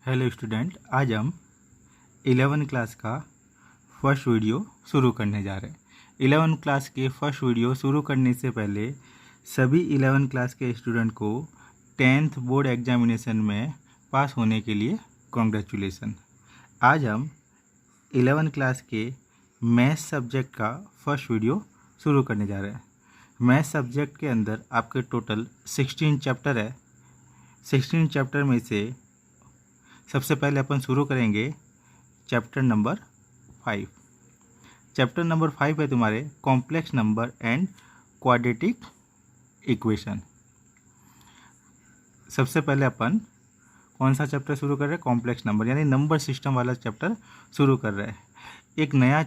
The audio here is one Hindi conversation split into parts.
हेलो स्टूडेंट, आज हम 11 क्लास का फर्स्ट वीडियो शुरू करने जा रहे हैं। 11 क्लास के फर्स्ट वीडियो शुरू करने से पहले सभी 11 क्लास के स्टूडेंट को 10th बोर्ड एग्जामिनेशन में पास होने के लिए कॉन्ग्रेचुलेसन। आज हम 11 क्लास के मैथ्स सब्जेक्ट का फर्स्ट वीडियो शुरू करने जा रहे हैं। मैथ्स सब्जेक्ट के अंदर आपके टोटल 16 चैप्टर है। 16 चैप्टर में से सबसे पहले अपन शुरू करेंगे चैप्टर नंबर 5। चैप्टर नंबर 5 है तुम्हारे complex number and quadratic equation. सबसे पहले अपन कौन सा चैप्टर शुरू कर रहे हैं? कॉम्प्लेक्स नंबर यानी नंबर सिस्टम वाला चैप्टर शुरू कर रहे हैं। एक नया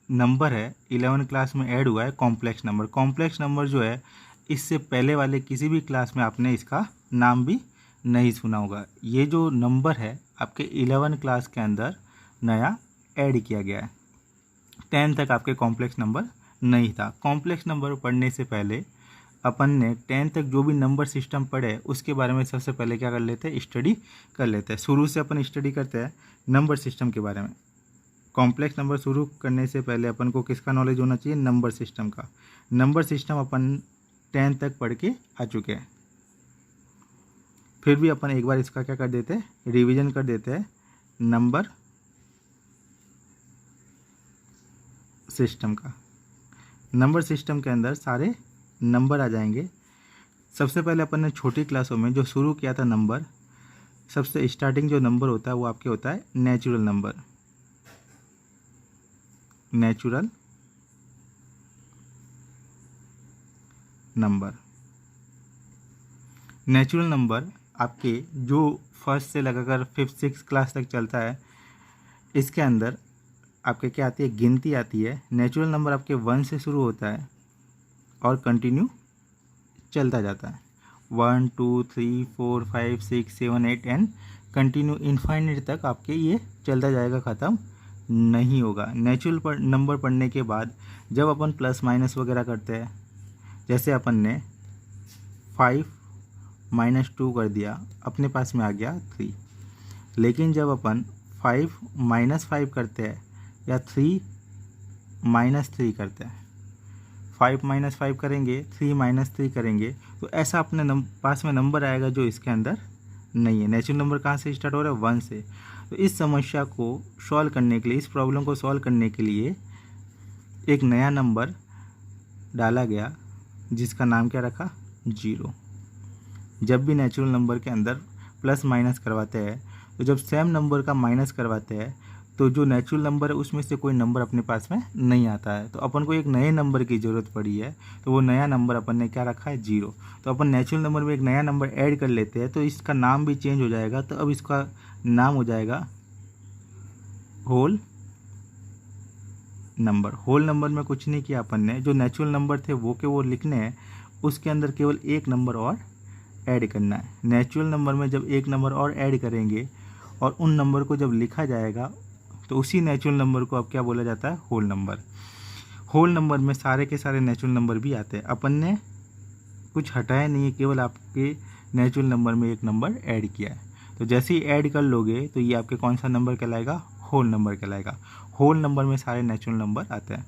नंबर है 11 क्लास में ऐड हुआ है, कॉम्प्लेक्स नंबर। कॉम्प्लेक्स नंबर जो है इससे पहले वाले किसी भी क्लास में आपने इसका नाम भी नहीं सुना होगा। ये जो नंबर है आपके 11 क्लास के अंदर नया ऐड किया गया है। 10 तक आपके कॉम्प्लेक्स नंबर नहीं था। कॉम्प्लेक्स नंबर पढ़ने से पहले अपन ने 10 तक जो भी नंबर सिस्टम पढ़े उसके बारे में सबसे पहले क्या कर लेते हैं? स्टडी कर लेते हैं। शुरू से अपन स्टडी करते हैं नंबर सिस्टम के बारे में। कॉम्प्लेक्स नंबर शुरू करने से पहले अपन को किसका नॉलेज होना चाहिए? नंबर सिस्टम का। नंबर सिस्टम अपन 10 तक पढ़ के आ चुके हैं। फिर भी अपन एक बार इसका क्या कर देते हैं? रिवीजन कर देते हैं नंबर सिस्टम का। नंबर सिस्टम के अंदर सारे नंबर आ जाएंगे। सबसे पहले अपन ने छोटी क्लासों में जो शुरू किया था नंबर, सबसे स्टार्टिंग जो नंबर होता है वो आपके होता है natural number. Natural number. Natural number आपके जो फर्स्ट से लगाकर 5th 6th क्लास तक चलता है, इसके अंदर आपके क्या आती है? गिनती आती है। नेचुरल नंबर आपके 1 से शुरू होता है और कंटिन्यू चलता जाता है। 1 2 3 4 5 6 7 8 एंड कंटिन्यू इनफाइनाइट तक आपके ये चलता जाएगा, ख़त्म नहीं होगा। नेचुरल नंबर पढ़ने के बाद जब अपन प्लस माइनस वगैरह करते हैं, जैसे अपन ने 5 - 2 कर दिया, अपने पास में आ गया 3। लेकिन जब अपन 5 - 5 करते हैं या 3 - 3 करते हैं, 5 - 5 करेंगे, 3 - 3 करेंगे, तो ऐसा अपने पास में नंबर आएगा जो इसके अंदर नहीं है। नेचुरल नंबर कहाँ से स्टार्ट हो रहा है? 1 से। तो इस समस्या को सॉल्व करने के लिए, इस प्रॉब्लम को सॉल्व करने के लिए एक नया नंबर डाला गया जिसका नाम क्या रखा? 0। जब भी नेचुरल नंबर के अंदर प्लस माइनस करवाते हैं, तो जब सेम नंबर का माइनस करवाते हैं तो जो नेचुरल नंबर है उसमें से कोई नंबर अपने पास में नहीं आता है। तो अपन को एक नए नंबर की ज़रूरत पड़ी है, तो वो नया नंबर अपन ने क्या रखा है? 0। तो अपन नेचुरल नंबर में एक नया नंबर ऐड कर लेते हैं, तो इसका नाम भी चेंज हो जाएगा। तो अब इसका नाम हो जाएगा होल नंबर। होल नंबर में कुछ नहीं किया अपन ने, जो नेचुरल नंबर थे वो के वो लिखने हैं, उसके अंदर केवल एक नंबर और ऐड करना है। नेचुरल नंबर में जब एक नंबर और ऐड करेंगे और उन नंबर को जब लिखा जाएगा तो उसी नेचुरल नंबर को अब क्या बोला जाता है? Whole number. होल नंबर में सारे के सारे नेचुरल नंबर भी आते हैं। अपन ने कुछ हटाया नहीं है, केवल आपके नेचुरल नंबर में एक नंबर ऐड किया है। तो जैसे ही ऐड कर लोगे तो ये आपके कौन सा नंबर कहलाएगा? होल नंबर कहलाएगा। होल नंबर में सारे नेचुरल नंबर आते हैं।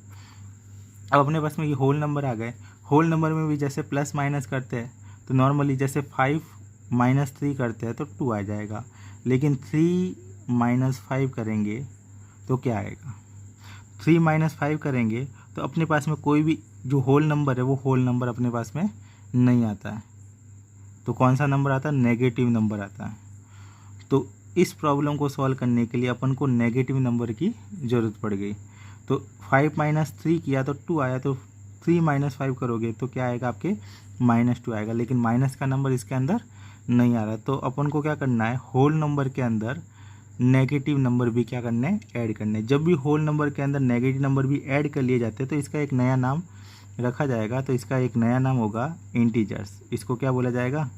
अब अपने पास में ये होल नंबर आ गए। होल नंबर में भी जैसे प्लस माइनस करते हैं तो नॉर्मली जैसे 5 - 3 करते हैं तो 2 आ जाएगा, लेकिन 3 - 5 करेंगे तो क्या आएगा? 3 - 5 करेंगे तो अपने पास में कोई भी जो होल नंबर है वो होल नंबर अपने पास में नहीं आता है। तो कौन सा नंबर आता है? नेगेटिव नंबर आता है। तो इस प्रॉब्लम को सॉल्व करने के लिए अपन को नेगेटिव नंबर की ज़रूरत पड़ गई। तो 5 - 3 किया तो 2 आया, तो 3 - 5 करोगे तो क्या आएगा? आपके -2 आएगा, लेकिन माइनस का नंबर इसके अंदर नहीं आ रहा। तो अपन को क्या करना है? होल नंबर के अंदर नेगेटिव नंबर भी क्या करने हैं? ऐड करने। जब भी होल नंबर के अंदर नेगेटिव नंबर भी ऐड कर लिए जाते हैं तो इसका एक नया नाम रखा जाएगा। तो इसका एक नया नाम होगा इंटीजर्स। इसको क्या बोला जाएगा?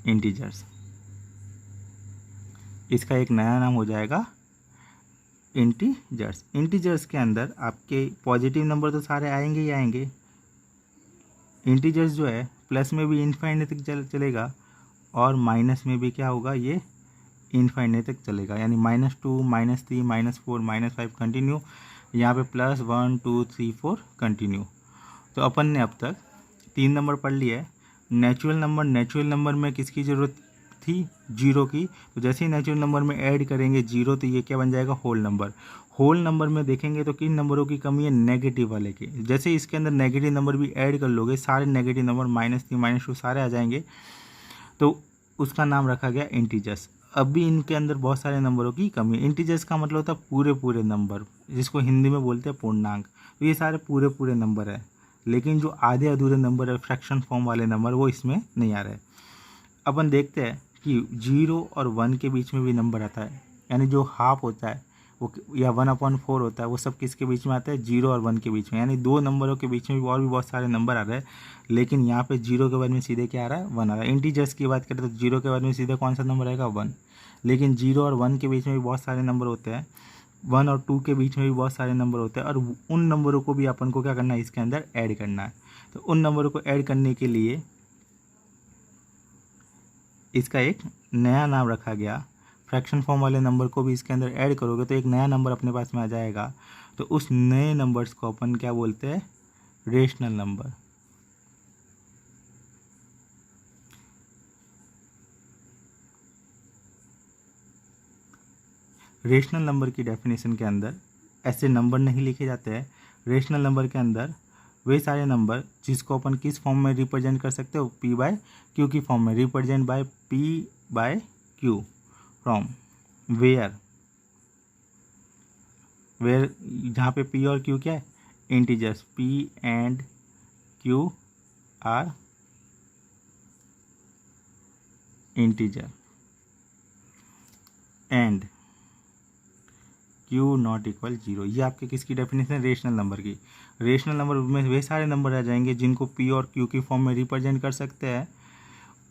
इंटीजर्स। इसका एक नया नाम हो जाएगा इंटीजर्स। इंटीजर्स के अंदर आपके पॉजिटिव नंबर तो सारे आएंगे ही आएंगे। इंटीजर्स जो है प्लस में भी इनफाइनाइट तक चलेगा और माइनस में भी क्या होगा, ये इनफाइनाइट तक चलेगा। यानी -2, -3, -4, -5 कंटिन्यू, यहाँ पे +1 2 3 4 कंटिन्यू। तो अपन ने अब तक 3 नंबर पढ़ लिया है। नेचुरल नंबर में किसकी ज़रूरत थी, जीरो की। तो जैसे ही नेचुरल नंबर में ऐड करेंगे जीरो तो ये क्या बन जाएगा, होल नंबर। होल नंबर में देखेंगे तो किन नंबरों की कमी है, नेगेटिव वाले की। जैसे इसके अंदर नेगेटिव नंबर भी ऐड कर लोगे, सारे नेगेटिव नंबर -3 -2 सारे आ जाएंगे, तो उसका नाम रखा गया इंटीजर्स। अब भी इनके अंदर बहुत सारे नंबरों की कमी है। इंटीजर्स का मतलब होता है पूरे नंबर, जिसको हिंदी में बोलते हैं पूर्णांक। तो ये सारे पूरे नंबर है, लेकिन जो आधे अधूरे नंबर है, फ्रैक्शन फॉर्म वाले नंबर, वो इसमें नहीं आ रहे। अपन देखते हैं कि 0 और 1 के बीच में भी नंबर आता है, यानी जो हाफ होता है वो या 1/4 होता है, वो सब किसके बीच में आता है, 0 और 1 के बीच में। यानी दो नंबरों के बीच में भी और भी बहुत सारे नंबर आ रहे हैं, लेकिन यहाँ पे 0 के बाद में सीधे क्या आ रहा है, 1 आ रहा है। इंटीजर्स की बात करें तो 0 के बाद में सीधे कौन सा नंबर आएगा, 1। लेकिन 0 और 1 के बीच में भी बहुत सारे नंबर होते हैं, 1 और 2 के बीच में भी बहुत सारे नंबर होते हैं, और उन नंबरों को भी अपन को क्या करना है, इसके अंदर ऐड करना है। तो उन नंबरों को ऐड करने के लिए इसका एक नया नाम रखा गया। फ्रैक्शन फॉर्म वाले नंबर को भी इसके अंदर ऐड करोगे तो एक नया नंबर अपने पास में आ जाएगा। तो उस नए नंबर्स को अपन क्या बोलते हैं, रेशनल नंबर। रेशनल नंबर की डेफिनेशन के अंदर ऐसे नंबर नहीं लिखे जाते हैं। रेशनल नंबर के अंदर वे सारे नंबर जिसको अपन किस फॉर्म में रिप्रेजेंट कर सकते हो, P/Q की फॉर्म में। Represent by P/Q from where जहाँ पे P और Q क्या है, integers. P and Q are integer and Q not equal 0। ये आपके किसकी डेफिनेशन है, रेशनल नंबर की। रेशनल नंबर में वे सारे नंबर आ जाएंगे जिनको P और Q की फॉर्म में रिप्रेजेंट कर सकते हैं।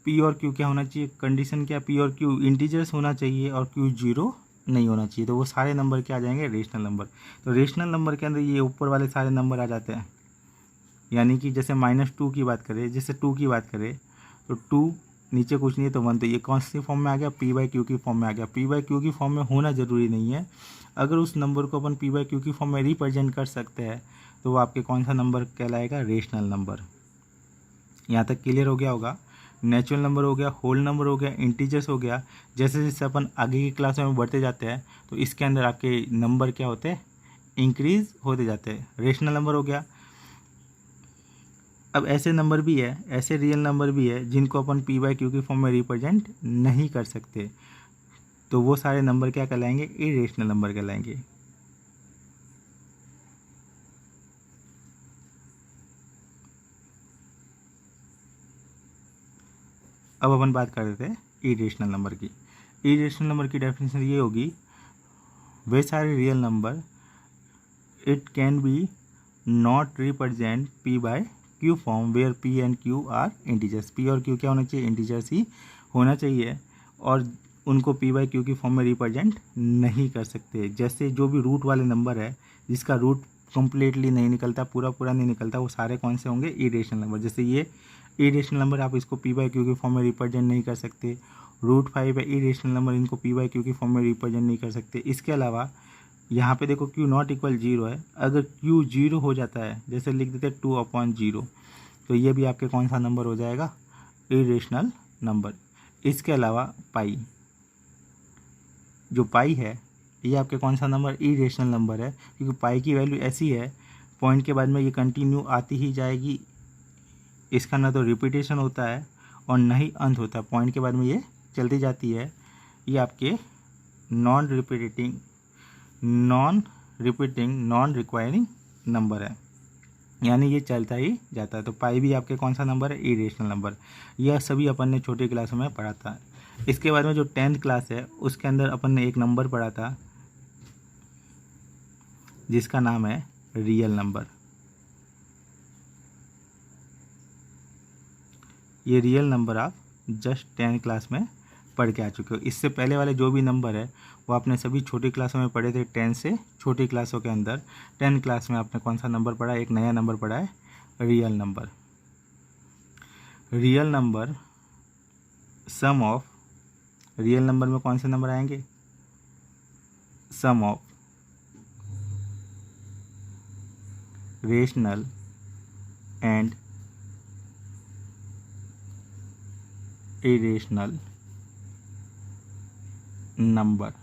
P और Q क्या होना चाहिए, कंडीशन क्या, P और Q इंटीजर्स होना चाहिए और Q 0 नहीं होना चाहिए। तो वो सारे नंबर क्या आ जाएंगे, रेशनल नंबर। तो रेशनल नंबर के अंदर ये ऊपर वाले सारे नंबर आ जाते हैं। यानी कि जैसे -2 की बात करें, जैसे 2 की बात करें तो 2 नीचे कुछ नहीं है तो 1, तो ये कौन सी फॉर्म में आ गया, P/Q की फॉर्म में आ गया। P/Q की फॉर्म में होना ज़रूरी नहीं है, अगर उस नंबर को अपन P/Q की फॉर्म में रिप्रेजेंट कर सकते हैं तो वो आपके कौन सा नंबर कहलाएगा, रेशनल नंबर। यहाँ तक क्लियर हो गया होगा। नेचुरल नंबर हो गया, होल नंबर हो गया, इंटीजर्स हो गया। जैसे जैसे अपन आगे की क्लासों में बढ़ते जाते हैं तो इसके अंदर आपके नंबर क्या होते हैं, इंक्रीज होते जाते हैं। रेशनल नंबर हो गया। अब ऐसे नंबर भी है, ऐसे रियल नंबर भी है जिनको अपन P/Q की फॉर्म में रिप्रेजेंट नहीं कर सकते, तो वो सारे नंबर क्या कहलाएंगे, इरेशनल नंबर कहलाएंगे। अब अपन बात कर रहे थे इरेशनल नंबर की। इरेशनल नंबर की डेफिनेशन ये होगी, वे सारे real number it can be not represent P/Q form where P and Q are integers. P और Q क्या होना चाहिए, इंटीजर्स ही होना चाहिए, और उनको P/Q की फॉर्म में रिप्रेजेंट नहीं कर सकते। जैसे जो भी रूट वाले नंबर है जिसका रूट कम्प्लीटली नहीं निकलता, पूरा नहीं निकलता, वो सारे कौन से होंगे, इरेशनल नंबर। जैसे ये इरेशनल नंबर, आप इसको P/Q की फॉर्म में रिप्रेजेंट नहीं कर सकते। √5 है इरेशनल नंबर, इनको P/Q की फॉर्म में रिप्रेजेंट नहीं कर सकते। इसके अलावा यहाँ पे देखो Q नॉट इक्वल 0 है, अगर Q 0 हो जाता है, जैसे लिख देते हैं 2/0, तो ये भी आपके कौन सा नंबर हो जाएगा, इरेशनल नंबर। इसके अलावा पाई, जो पाई है ये आपके कौन सा नंबर, इरेशनल नंबर है, क्योंकि पाई की वैल्यू ऐसी है, पॉइंट के बाद में ये कंटिन्यू आती ही जाएगी। इसका ना तो रिपीटेशन होता है और ना ही अंत होता है, पॉइंट के बाद में ये चलती जाती है। ये आपके non repeating non requiring number है, यानी ये चलता ही जाता है। तो पाई भी आपके कौन सा नंबर है, इरेशनल नंबर। यह सभी अपन ने छोटी क्लासों में पढ़ा था। इसके बाद में जो 10th क्लास है उसके अंदर अपन ने एक नंबर पढ़ा था जिसका नाम है रियल नंबर। ये रियल नंबर आप जस्ट 10th क्लास में पढ़ के आ चुके हो। इससे पहले वाले जो भी नंबर है वो आपने सभी छोटी क्लासों में पढ़े थे, 10 से छोटी क्लासों के अंदर। 10th क्लास में आपने कौन सा नंबर पढ़ा, एक नया नंबर पढ़ा है, real number. Real number sum of, real number में कौन से नंबर आएंगे, sum of rational and irrational number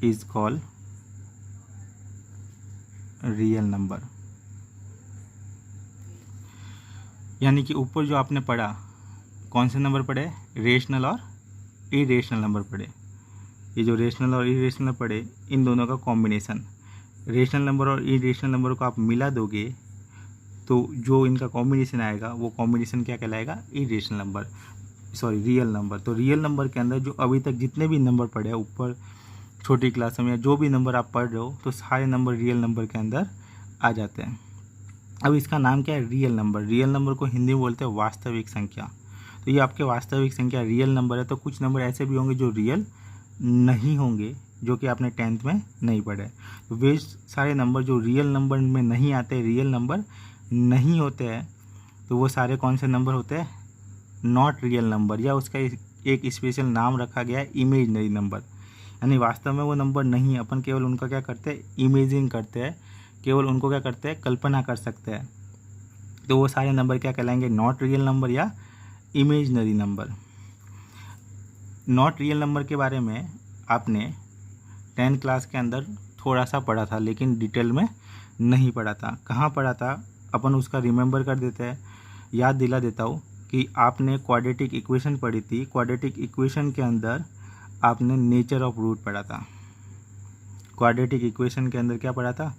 is called real number. यानी कि ऊपर जो आपने पढ़ा, कौन से नंबर पढ़े, रेशनल और इरेशनल नंबर पढ़े। ये जो रेशनल और इरेशनल पढ़े, इन दोनों का कॉम्बिनेशन, रेशनल नंबर और इरेशनल नंबर को आप मिला दोगे तो जो इनका कॉम्बिनेशन आएगा वो कॉम्बिनेशन क्या कहलाएगा, irrational number, sorry real number. तो रियल नंबर के अंदर जो अभी तक जितने भी नंबर पढ़े ऊपर छोटी क्लास में, या जो भी नंबर आप पढ़ रहे हो, तो सारे नंबर रियल नंबर के अंदर आ जाते हैं। अब इसका नाम क्या है, रियल नंबर। रियल नंबर को हिंदी में बोलते हैं वास्तविक संख्या। तो ये आपके वास्तविक संख्या रियल नंबर है। तो कुछ नंबर ऐसे भी होंगे जो रियल नहीं होंगे, जो कि आपने 10th में नहीं पढ़े। तो वे सारे नंबर जो रियल नंबर में नहीं आते, रियल नंबर नहीं होते हैं, तो वो सारे कौन से नंबर होते हैं, नॉट रियल नंबर, या उसका एक स्पेशल नाम रखा गया है इमेजनरी नंबर। यानी वास्तव में वो नंबर नहीं है, अपन केवल उनका क्या करते हैं, इमेजिंग करते हैं, केवल उनको क्या करते हैं, कल्पना कर सकते हैं। तो वो सारे नंबर क्या कहलाएंगे, नॉट रियल नंबर या imaginary number. Not real number के बारे में आपने 10th क्लास के अंदर थोड़ा सा पढ़ा था, लेकिन डिटेल में नहीं पढ़ा था। कहाँ पढ़ा था, अपन उसका रिमेंबर कर देते हैं, याद दिला देता हूँ कि आपने क्वाड्रेटिक इक्वेशन पढ़ी थी। क्वाड्रेटिक इक्वेशन के अंदर आपने नेचर ऑफ रूट पढ़ा था। क्वाड्रेटिक इक्वेशन के अंदर क्या पढ़ा था,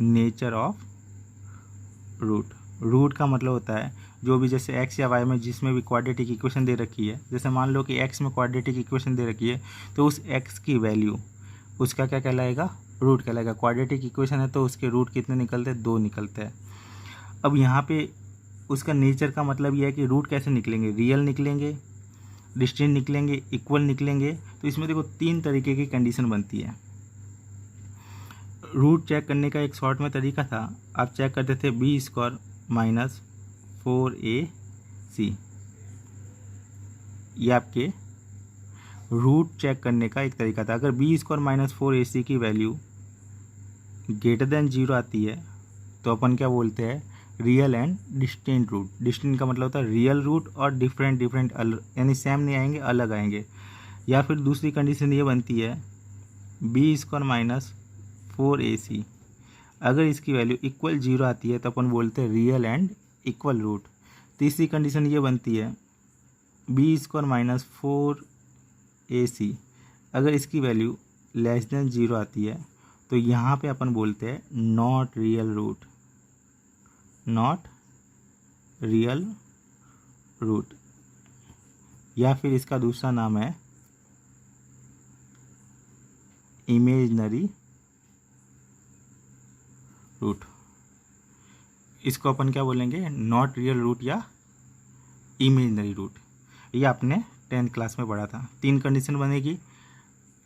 नेचर ऑफ रूट। रूट का मतलब होता है जो भी, जैसे x या y में जिसमें भी क्वाड्रेटिक इक्वेशन दे रखी है, जैसे मान लो कि x में क्वाड्रेटिक इक्वेशन दे रखी है, तो उस x की वैल्यू उसका क्या कहलाएगा, रूट कहलाएगा। क्वाड्रेटिक इक्वेशन है तो उसके रूट कितने निकलते हैं, 2 निकलते हैं। अब यहाँ पे उसका नेचर का मतलब यह है कि रूट कैसे निकलेंगे, रियल निकलेंगे, डिस्टिंक्ट निकलेंगे, इक्वल निकलेंगे। तो इसमें देखो 3 तरीके की कंडीशन बनती है। रूट चेक करने का एक शॉर्ट में तरीका था, आप चेक करते थे b² माइनस 4ac। ये आपके रूट चेक करने का एक तरीका था। अगर b² माइनस 4ac की वैल्यू ग्रेटर देन 0 आती है तो अपन क्या बोलते हैं, real and distinct root. Distinct का मतलब होता है रियल रूट और डिफरेंट यानी सेम नहीं आएंगे, अलग आएंगे। या फिर दूसरी कंडीशन ये बनती है b² माइनस 4ac, अगर इसकी वैल्यू इक्वल 0 आती है तो अपन बोलते हैं रियल एंड इक्वल रूट। तीसरी कंडीशन ये बनती है b² माइनस 4ac, अगर इसकी वैल्यू लेस देन 0 आती है तो यहाँ पे अपन बोलते हैं not real root, not real root. या फिर इसका दूसरा नाम है इमेजनरी रूट। इसको अपन क्या बोलेंगे, नॉट रियल रूट या इमेजनरी रूट। ये आपने 10th क्लास में पढ़ा था। 3 कंडीशन बनेगी,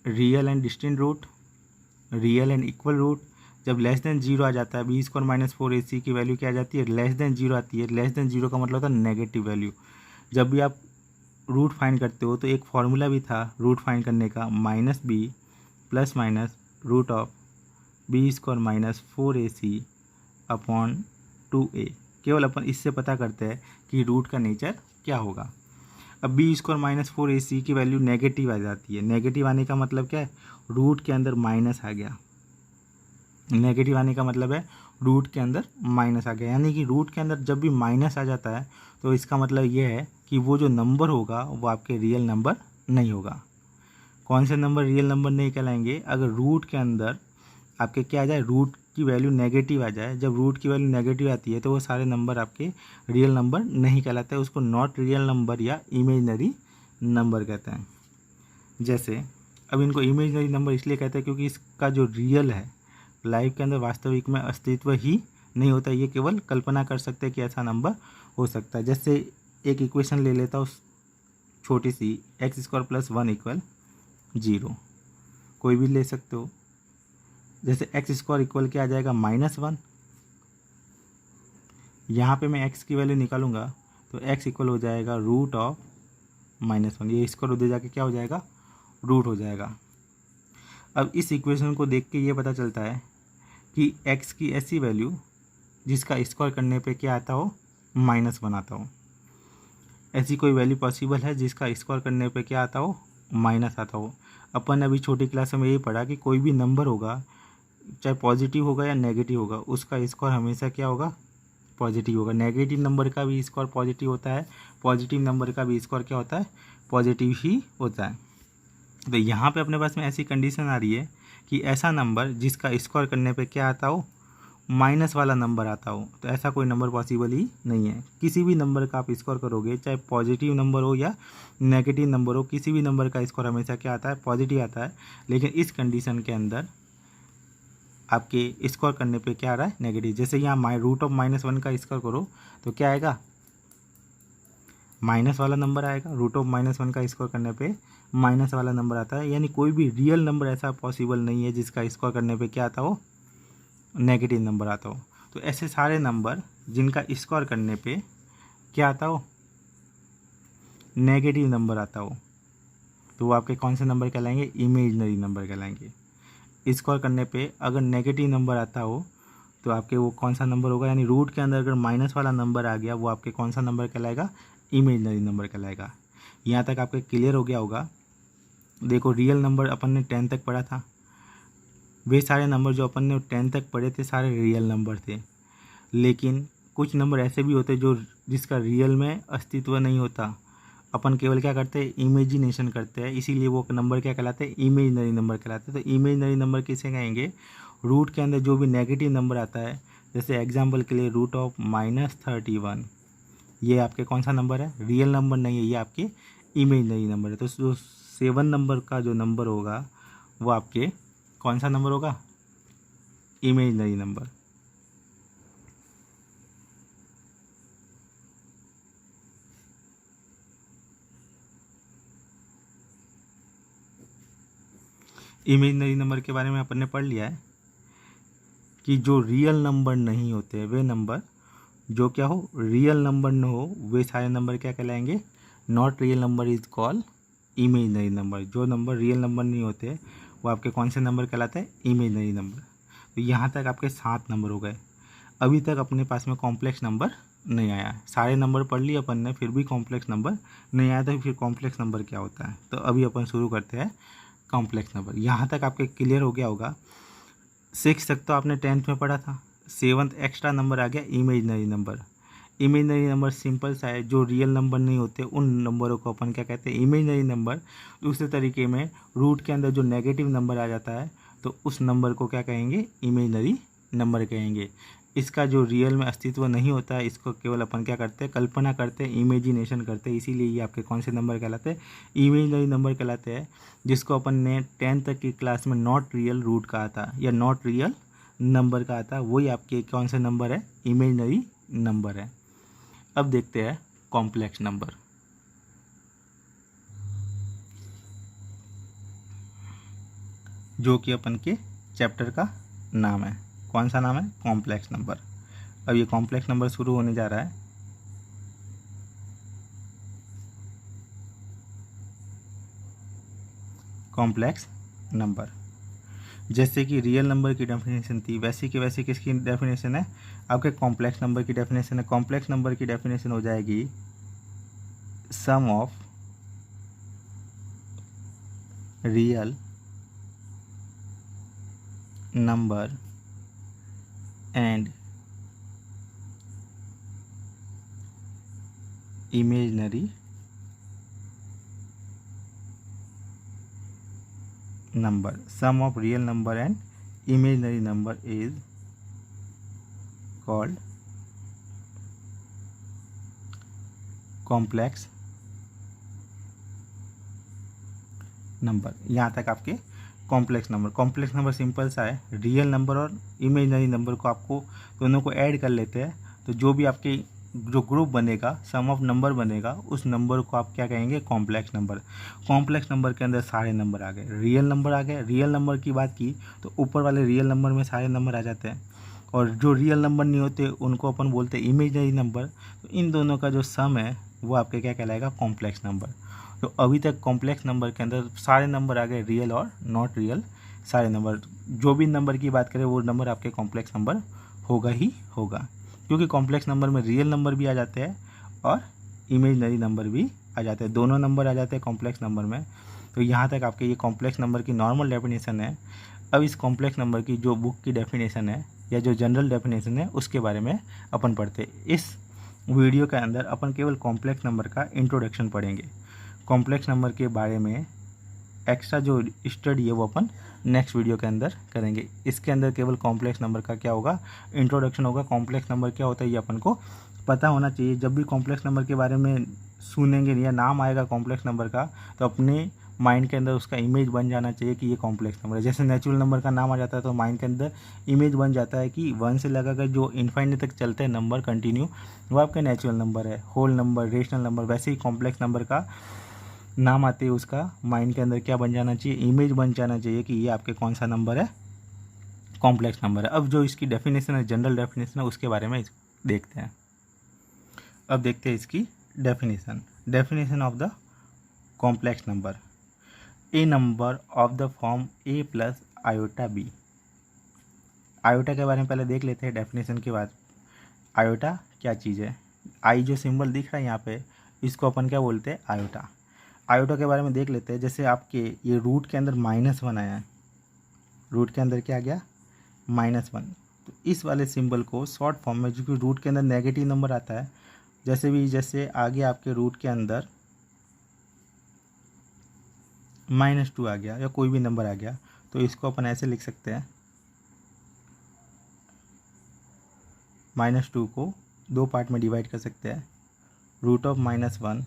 real and distinct root, real and equal root. जब लेस देन 0 आ जाता है, b² माइनस 4ac की वैल्यू क्या आ जाती है, लेस देन 0 आती है। लेस देन 0 का मतलब होता है नेगेटिव वैल्यू। जब भी आप रूट फाइंड करते हो तो एक फार्मूला भी था रूट फाइंड करने का, -b plus minus root of b² minus 4ac upon 2a। केवल अपन इससे पता करते हैं कि रूट का नेचर क्या होगा। अब b² माइनस 4ac की वैल्यू नेगेटिव आ जाती है। नेगेटिव आने का मतलब क्या है, रूट के अंदर माइनस आ गया। नेगेटिव आने का मतलब है रूट के अंदर माइनस आ गया। यानी कि रूट के अंदर जब भी माइनस आ जाता है तो इसका मतलब ये है कि वो जो नंबर होगा वो आपके रियल नंबर नहीं होगा। कौन से नंबर रियल नंबर नहीं कहलाएंगे, अगर रूट के अंदर आपके क्या आ जाए, रूट की वैल्यू नेगेटिव आ जाए। जब रूट की वैल्यू नेगेटिव आती है तो वो सारे नंबर आपके रियल नंबर नहीं कहलाते, उसको नॉट रियल नंबर या इमेजनरी नंबर कहते हैं। जैसे अब इनको इमेजनरी नंबर इसलिए कहते हैं क्योंकि इसका जो रियल है लाइफ के अंदर वास्तविक में अस्तित्व ही नहीं होता, ये केवल कल्पना कर सकते हैं कि ऐसा नंबर हो सकता है। जैसे एक इक्वेशन ले लेता हूँ छोटी सी, x² + 1 = 0, कोई भी ले सकते हो। जैसे एक्स स्क्वायर इक्वल क्या आ जाएगा -1। यहाँ पे मैं एक्स की वैल्यू निकालूंगा तो एक्स इक्वल हो जाएगा √(-1). ये स्क्वायर उधर जाके क्या हो जाएगा, रूट हो जाएगा। अब इस इक्वेशन को देख के ये पता चलता है कि एक्स की ऐसी वैल्यू जिसका स्क्वायर करने पे क्या आता हो, -1 आता हो। ऐसी कोई वैल्यू पॉसिबल है जिसका स्क्वायर करने पे क्या आता हो, माइनस आता हो। अपन अभी छोटी क्लास में यही पढ़ा कि कोई भी नंबर होगा, चाहे पॉजिटिव होगा या नेगेटिव होगा, उसका स्क्वायर हमेशा क्या होगा, पॉजिटिव होगा। नेगेटिव नंबर का भी स्क्वायर पॉजिटिव होता है, पॉजिटिव नंबर का भी स्क्वायर क्या होता है, पॉजिटिव ही होता है। तो यहाँ पे अपने पास में ऐसी कंडीशन आ रही है कि ऐसा नंबर जिसका स्क्वायर करने पे क्या आता हो, माइनस वाला नंबर आता हो। तो ऐसा कोई नंबर पॉसिबल ही नहीं है। किसी भी नंबर का आप स्क्वायर करोगे, चाहे पॉजिटिव नंबर हो या नेगेटिव नंबर हो, किसी भी नंबर का स्क्वायर हमेशा क्या आता है, पॉजिटिव आता है। लेकिन इस कंडीशन के अंदर आपके स्क्वायर करने पे क्या आ रहा है, नेगेटिव। जैसे यहाँ √(-1) का स्क्वायर करो तो क्या आएगा, माइनस वाला नंबर आएगा। √(-1) का स्क्वायर करने पे माइनस वाला नंबर आता है। यानी कोई भी रियल नंबर ऐसा पॉसिबल नहीं है जिसका स्क्वायर करने पे क्या आता हो, नेगेटिव नंबर आता हो। तो ऐसे सारे नंबर जिनका स्क्वायर करने पे क्या आता हो, नेगेटिव नंबर आता हो, तो वो आपके कौन से नंबर कहलाएंगे, इमेजिनरी नंबर कहलाएंगे। स्क्वायर करने पे अगर नेगेटिव नंबर आता हो तो आपके वो कौन सा नंबर होगा, यानी रूट के अंदर अगर माइनस वाला नंबर आ गया, वो आपके कौन सा नंबर कहलाएगा, इमेजिनरी नंबर कहलाएगा। यहाँ तक आपके क्लियर हो गया होगा। देखो रियल नंबर अपन ने 10 तक पढ़ा था, वे सारे नंबर जो अपन ने 10 तक पढ़े थे सारे रियल नंबर थे। लेकिन कुछ नंबर ऐसे भी होते जो जिसका रियल में अस्तित्व नहीं होता, अपन केवल क्या करते हैं, इमेजिनेशन करते हैं, इसीलिए वो नंबर क्या कहलाते हैं, इमेजिनरी नंबर कहलाते हैं। तो इमेजिनरी नंबर किसे कहेंगे, रूट के अंदर जो भी नेगेटिव नंबर आता है। जैसे एग्जाम्पल के लिए √(-31), ये आपके कौन सा नंबर है, रियल नंबर नहीं है, ये आपके इमेजिनरी नंबर है। तो जो 7 नंबर का जो नंबर होगा वो आपके कौन सा नंबर होगा, इमेजिनरी नंबर। इमेजिनरी नंबर के बारे में अपन ने पढ़ लिया है कि जो रियल नंबर नहीं होते वे नंबर, जो क्या हो, रियल नंबर न हो, वे सारे नंबर क्या कहलाएंगे, not real number is called imaginary number. जो नंबर रियल नंबर नहीं होते वो आपके कौन से नंबर कहलाते हैं, इमेजिनरी नंबर। तो यहाँ तक आपके 7 नंबर हो गए। अभी तक अपने पास में कॉम्प्लेक्स नंबर नहीं आया। सारे नंबर पढ़ लिए अपन ने, फिर भी कॉम्प्लेक्स नंबर नहीं आया। तो फिर कॉम्प्लेक्स नंबर क्या होता है, तो अभी अपन शुरू करते हैं कॉम्प्लेक्स नंबर। यहाँ तक आपके क्लियर हो गया होगा। 6 तक तो आपने 10th में पढ़ा था। 7th एक्स्ट्रा नंबर आ गया, imaginary number. Imaginary number simple सा है, जो रियल नंबर नहीं होते उन नंबरों को अपन क्या कहते हैं, इमेजिनरी नंबर। दूसरे तरीके में रूट के अंदर जो नेगेटिव नंबर आ जाता है तो उस नंबर को क्या कहेंगे, इमेजिनरी नंबर कहेंगे। इसका जो रियल में अस्तित्व नहीं होता है, इसको केवल अपन क्या करते हैं, कल्पना करते हैं, इमेजिनेशन करते हैं। इसीलिए ये आपके कौन से नंबर कहलाते हैं, इमेजिनरी नंबर कहलाते हैं। जिसको अपन ने 10th तक की क्लास में नॉट रियल रूट कहा था या नॉट रियल नंबर कहा था, वही आपके कौन से नंबर है, इमेजिनरी नंबर है। अब देखते हैं कॉम्प्लेक्स नंबर। जो कि अपन के चैप्टर का नाम है। कौन सा नाम है, कॉम्प्लेक्स नंबर। अब ये कॉम्प्लेक्स नंबर शुरू होने जा रहा है। कॉम्प्लेक्स नंबर, जैसे कि रियल नंबर की डेफिनेशन थी, वैसी की वैसी किसकी डेफिनेशन है, आपके कॉम्प्लेक्स नंबर की डेफिनेशन है। कॉम्प्लेक्स नंबर की डेफिनेशन हो जाएगी sum of real number and imaginary number. Sum of real number and imaginary number is called complex number. यहाँ तक आपके complex number. Complex number simple सा है, रियल नंबर और इमेजिनरी नंबर को आपको दोनों को ऐड कर लेते हैं। तो जो भी आपके जो ग्रुप बनेगा, सम ऑफ नंबर बनेगा, उस नंबर को आप क्या कहेंगे, कॉम्प्लेक्स नंबर। कॉम्प्लेक्स नंबर के अंदर सारे नंबर आ गए, रियल नंबर आ गए। रियल नंबर की बात की तो ऊपर वाले रियल नंबर में सारे नंबर आ जाते हैं, और जो रियल नंबर नहीं होते उनको अपन बोलते हैं इमेजनरी नंबर। तो इन दोनों का जो सम है वो आपके क्या कहलाएगा, कॉम्प्लेक्स नंबर। तो अभी तक कॉम्प्लेक्स नंबर के अंदर सारे नंबर आ गए, रियल और नॉट रियल सारे नंबर। जो भी नंबर की बात करें वो नंबर आपके कॉम्प्लेक्स नंबर होगा ही होगा, क्योंकि कॉम्प्लेक्स नंबर में रियल नंबर भी आ जाते हैं और इमेजनरी नंबर भी आ जाते हैं, दोनों नंबर आ जाते हैं कॉम्प्लेक्स नंबर में। तो यहाँ तक आपके ये कॉम्प्लेक्स नंबर की नॉर्मल डेफिनेशन है। अब इस कॉम्प्लेक्स नंबर की जो बुक की डेफिनेशन है या जो जनरल डेफिनेशन है उसके बारे में अपन पढ़ते हैं। इस वीडियो के अंदर अपन केवल कॉम्प्लेक्स नंबर का इंट्रोडक्शन पढ़ेंगे। कॉम्प्लेक्स नंबर के बारे में एक्स्ट्रा जो स्टडी है वो अपन नेक्स्ट वीडियो के अंदर करेंगे। इसके अंदर केवल कॉम्प्लेक्स नंबर का क्या होगा, इंट्रोडक्शन होगा। कॉम्प्लेक्स नंबर क्या होता है ये अपन को पता होना चाहिए। जब भी कॉम्प्लेक्स नंबर के बारे में सुनेंगे या नाम आएगा कॉम्प्लेक्स नंबर का, तो अपने माइंड के अंदर उसका इमेज बन जाना चाहिए कि ये कॉम्प्लेक्स नंबर है। जैसे नेचुरल नंबर का नाम आ जाता है तो माइंड के अंदर इमेज बन जाता है कि 1 से लगाकर जो इनफाइनाइट तक चलते हैं नंबर कंटिन्यू, वो आपका नेचुरल नंबर है, होल नंबर, रेशनल नंबर। वैसे ही कॉम्प्लेक्स नंबर का नाम आते ही उसका माइंड के अंदर क्या बन जाना चाहिए, इमेज बन जाना चाहिए कि ये आपके कौन सा नंबर है, कॉम्प्लेक्स नंबर है। अब जो इसकी डेफिनेशन है, जनरल डेफिनेशन है, उसके बारे में देखते हैं। अब देखते हैं इसकी definition of the complex number. A number of the form a plus iota b. Iota के बारे में पहले देख लेते हैं डेफिनेशन के बाद। आयोटा क्या चीज़ है, आई जो सिंबल दिख रहा है यहाँ पे, इसको अपन क्या बोलते हैं, आयोटा। आयोटा के बारे में देख लेते हैं। जैसे आपके ये रूट के अंदर -1 आया है, रूट के अंदर क्या आ गया, -1। तो इस वाले सिंबल को शॉर्ट फॉर्म में, जो कि रूट के अंदर नेगेटिव नंबर आता है, जैसे आगे आपके रूट के अंदर -2 आ गया या कोई भी नंबर आ गया, तो इसको अपन ऐसे लिख सकते हैं, -2 को 2 पार्ट में डिवाइड कर सकते हैं, √(-1)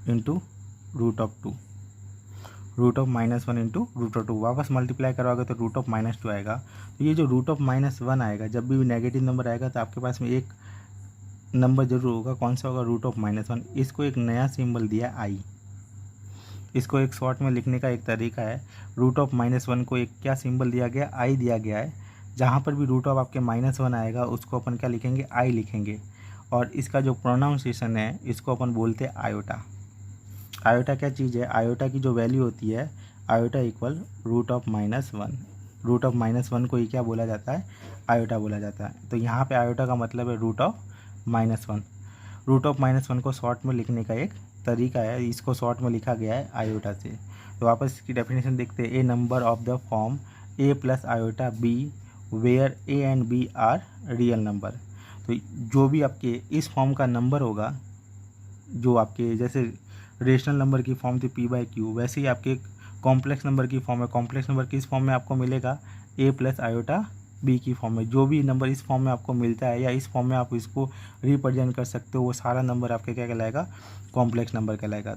इंटू √2, √(-1) इंटू √2। वापस मल्टीप्लाई करवाओगे तो √(-2) आएगा। तो ये जो √(-1) आएगा, जब भी नेगेटिव नंबर आएगा तो आपके पास में एक नंबर जरूर होगा, कौन सा होगा, √(-1). इसको एक नया सिंबल दिया आई। इसको एक शॉर्ट में लिखने का एक तरीका है, √(-1) को एक क्या सिंबल दिया गया, आई दिया गया है। जहाँ पर भी √ आपके -1 आएगा उसको अपन क्या लिखेंगे, आई लिखेंगे। और इसका जो प्रोनाउंसिएशन है इसको अपन बोलते हैं आयोटा। आयोटा क्या चीज़ है, आयोटा की जो वैल्यू होती है, आयोटा इक्वल √(-1). √(-1) को ही क्या बोला जाता है, आयोटा बोला जाता है। तो यहाँ पे आयोटा का मतलब है √(-1). √(-1) को शॉर्ट में लिखने का एक तरीका है, इसको शॉर्ट में लिखा गया है आयोटा से। तो वापस इसकी डेफिनेशन देखते हैं। A number of the form a plus iota b where a and b are real number. तो जो भी आपके इस फॉर्म का नंबर होगा, जो आपके जैसे रेशनल नंबर की फॉर्म थी p/q, वैसे ही आपके कॉम्प्लेक्स नंबर की फॉर्म है। कॉम्प्लेक्स नंबर किस फॉर्म में आपको मिलेगा, a प्लस आयोटा b की फॉर्म में। जो भी नंबर इस फॉर्म में आपको मिलता है या इस फॉर्म में आप इसको रिप्रेजेंट कर सकते हो, वो सारा नंबर आपके क्या कहलाएगा, कॉम्प्लेक्स नंबर कहलाएगा।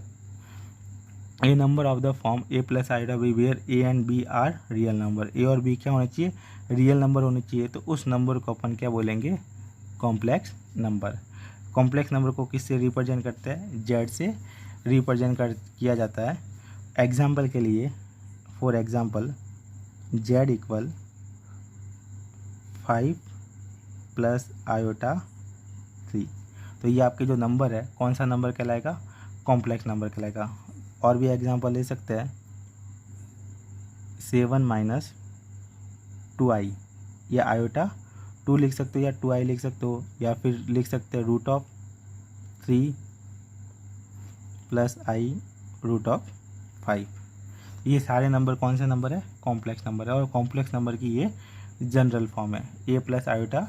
A number of the form a plus iota b where a and b are real number. A और बी क्या होना चाहिए, रियल नंबर होने चाहिए। तो उस नंबर को अपन क्या बोलेंगे, कॉम्प्लेक्स नंबर। कॉम्प्लेक्स नंबर को किससे रिप्रेजेंट करते हैं, जेड से रिप्रेजेंट किया जाता है। एग्जाम्पल के लिए, for example, Z equal 5 plus iota 3। तो ये आपके जो नंबर है कौन सा नंबर कहलाएगा, कॉम्प्लेक्स नंबर कहलाएगा। और भी एग्जाम्पल ले सकते हैं, 7 - 2i, या आयोटा 2 लिख सकते हो या 2i लिख सकते हो, या फिर लिख सकते हैं √3 प्लस i √5। ये सारे नंबर कौन से नंबर है, कॉम्प्लेक्स नंबर है। और कॉम्प्लेक्स नंबर की ये जनरल फॉर्म है, ए प्लस आयोटा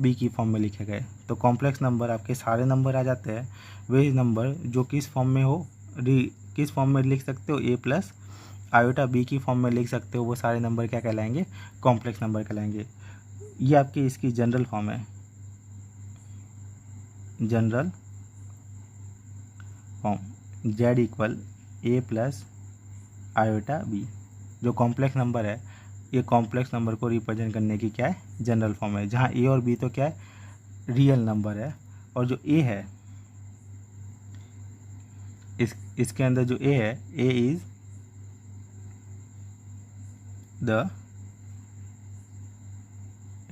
बी की फॉर्म में लिखे गए। तो कॉम्प्लेक्स नंबर आपके सारे नंबर आ जाते हैं। वे नंबर जो किस फॉर्म में हो, किस फॉर्म में लिख सकते हो, ए प्लस आयोटा बी की फॉर्म में लिख सकते हो, वो सारे नंबर क्या कहलाएंगे, कॉम्प्लेक्स नंबर कहलाएंगे। ये आपकी इसकी जनरल फॉर्म है, जनरल फॉर्म जेड इक्वल ए प्लस आयोटा बी। जो कॉम्प्लेक्स नंबर है, ये कॉम्प्लेक्स नंबर को रिप्रेजेंट करने की क्या है, जनरल फॉर्म है। जहाँ ए और बी तो क्या है, रियल नंबर है, और जो ए है इसके अंदर जो ए है, a is the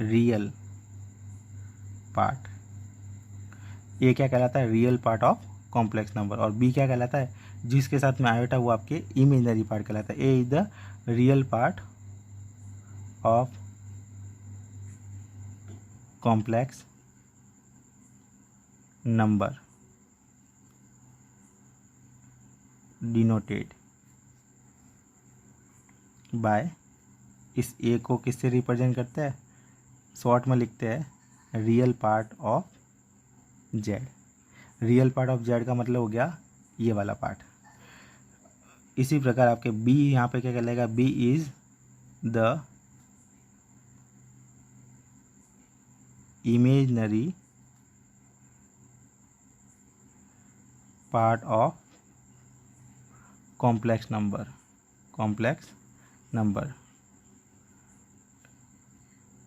real part. ए क्या कहलाता है? Real part of complex number. और बी क्या कहलाता है? जिसके साथ में आयोटा वो आपके इमेजिनरी पार्ट कहलाता है। A is the real part of complex number denoted by, इस ए को किससे रिप्रेजेंट करते हैं? शॉर्ट में लिखते हैं real part of Z. Real part of Z का मतलब हो गया ये वाला पार्ट। इसी प्रकार आपके बी यहाँ पे क्या कहलाएगा? B is the imaginary part of complex number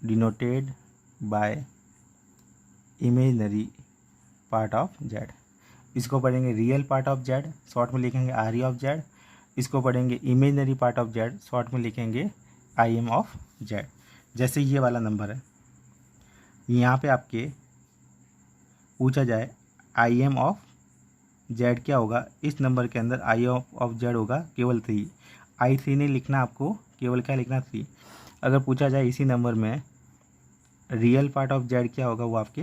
denoted by imaginary part of z. इसको पढ़ेंगे रियल पार्ट ऑफ जेड, शॉर्ट में लिखेंगे आर ई ऑफ जेड। इसको पढ़ेंगे इमेजिनरी पार्ट ऑफ जेड, शॉर्ट में लिखेंगे आई एम ऑफ जेड। जैसे ये वाला नंबर है, यहाँ पे आपके पूछा जाए आई एम ऑफ जेड क्या होगा, इस नंबर के अंदर आई ऑफ जेड होगा केवल 3। आई 3 नहीं लिखना आपको, केवल क्या लिखना 3। अगर पूछा जाए इसी नंबर में रियल पार्ट ऑफ जेड क्या होगा, वो आपके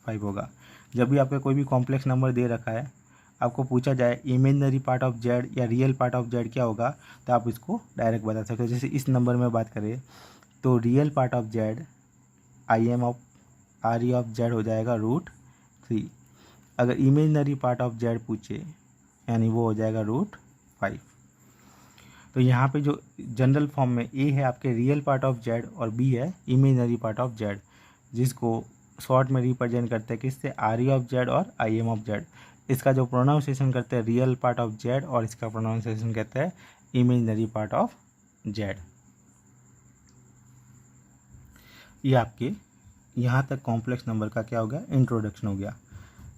5 होगा। जब भी आपका कोई भी कॉम्प्लेक्स नंबर दे रखा है, आपको पूछा जाए इमेजिनरी पार्ट ऑफ जेड या रियल पार्ट ऑफ जेड क्या होगा, तो आप इसको डायरेक्ट बता सकते हो। जैसे इस नंबर में बात करें तो real part of Z I am of are E of Z हो जाएगा √3। अगर इमेजिनरी पार्ट ऑफ जेड पूछे यानी वो हो जाएगा √5। तो यहाँ पे जो जनरल फॉर्म में ए है आपके रियल पार्ट ऑफ जेड और बी है इमेजिनरी पार्ट ऑफ जेड, जिसको शॉर्ट में रिप्रेजेंट करते हैं किससे? आर ई ऑफ जेड और आई एम ऑफ जेड। इसका जो प्रोनाउंसिएशन करते हैं रियल पार्ट ऑफ जेड, और इसका प्रोनाउंसिएशन कहते हैं इमेजिनरी पार्ट ऑफ जेड। ये आपके यहाँ तक कॉम्प्लेक्स नंबर का क्या हो गया? इंट्रोडक्शन हो गया।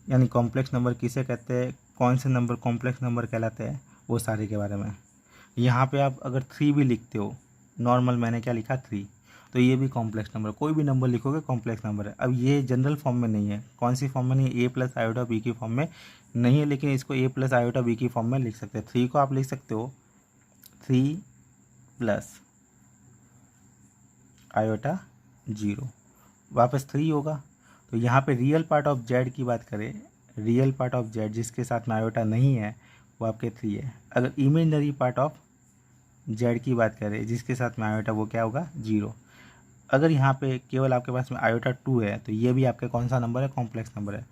यानी कॉम्प्लेक्स नंबर किसे कहते हैं, कौन से नंबर कॉम्प्लेक्स नंबर कहलाते हैं, वो सारे के बारे में। यहाँ पे आप अगर 3 भी लिखते हो, नॉर्मल मैंने क्या लिखा 3, तो ये भी कॉम्प्लेक्स नंबर, कोई भी नंबर लिखोगे कॉम्प्लेक्स नंबर है। अब ये जनरल फॉर्म में नहीं है। कौन सी फॉर्म में नहीं है? ए प्लस आयोटा बी की फॉर्म में नहीं है, लेकिन इसको ए प्लस आयोटा बी की फॉर्म में लिख सकते हैं। 3 को आप लिख सकते हो 3 प्लस आयोटा 0, वापस 3 होगा। तो यहाँ पे रियल पार्ट ऑफ जेड की बात करें, रियल पार्ट ऑफ जेड जिसके साथ में आयोटा नहीं है वो आपके 3 है। अगर इमेजिनरी पार्ट ऑफ जेड की बात करें जिसके साथ में आयोटा, वो क्या होगा? 0। अगर यहाँ पे केवल आपके पास में आयोटा 2 है, तो ये भी आपके कौन सा नंबर है? कॉम्प्लेक्स नंबर है।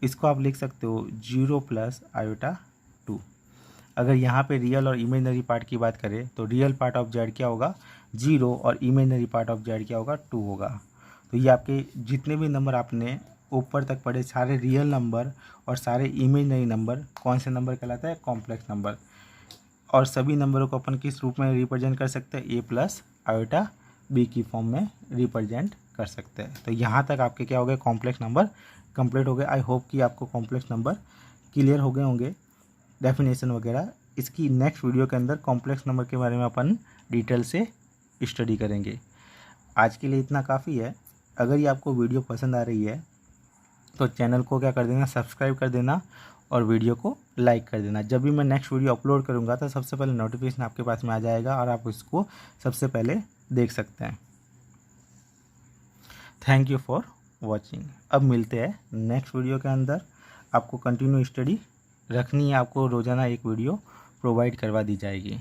इसको आप लिख सकते हो 0 प्लस आयोटा 2। अगर यहाँ पे रियल और इमेजिनरी पार्ट की बात करें तो रियल पार्ट ऑफ जेड क्या होगा? 0, और इमेजिनरी पार्ट ऑफ जेड क्या होगा? 2 होगा। तो ये आपके जितने भी नंबर आपने ऊपर तक पढ़े, सारे रियल नंबर और सारे इमेजिनरी नंबर कौन से नंबर कहलाता है? Complex number. और सभी नंबरों को अपन किस रूप में रिप्रेजेंट कर सकते हैं? ए प्लस आयोटा बी की फॉर्म में रिप्रेजेंट कर सकते हैं। तो यहाँ तक आपके क्या हो गए? कॉम्प्लेक्स नंबर कंप्लीट हो गए। आई होप कि आपको कॉम्प्लेक्स नंबर क्लियर हो गए होंगे, डेफिनेशन वगैरह। इसकी नेक्स्ट वीडियो के अंदर कॉम्प्लेक्स नंबर के बारे में अपन डिटेल से स्टडी करेंगे। आज के लिए इतना काफ़ी है। अगर ये आपको वीडियो पसंद आ रही है तो चैनल को क्या कर देना? सब्सक्राइब कर देना और वीडियो को लाइक कर देना। जब भी मैं नेक्स्ट वीडियो अपलोड करूँगा तो सबसे पहले नोटिफिकेशन आपके पास में आ जाएगा और आप इसको सबसे पहले देख सकते हैं। Thank you for watching. अब मिलते हैं नेक्स्ट वीडियो के अंदर। आपको कंटिन्यू स्टडी रखनी है, आपको रोज़ाना एक वीडियो प्रोवाइड करवा दी जाएगी।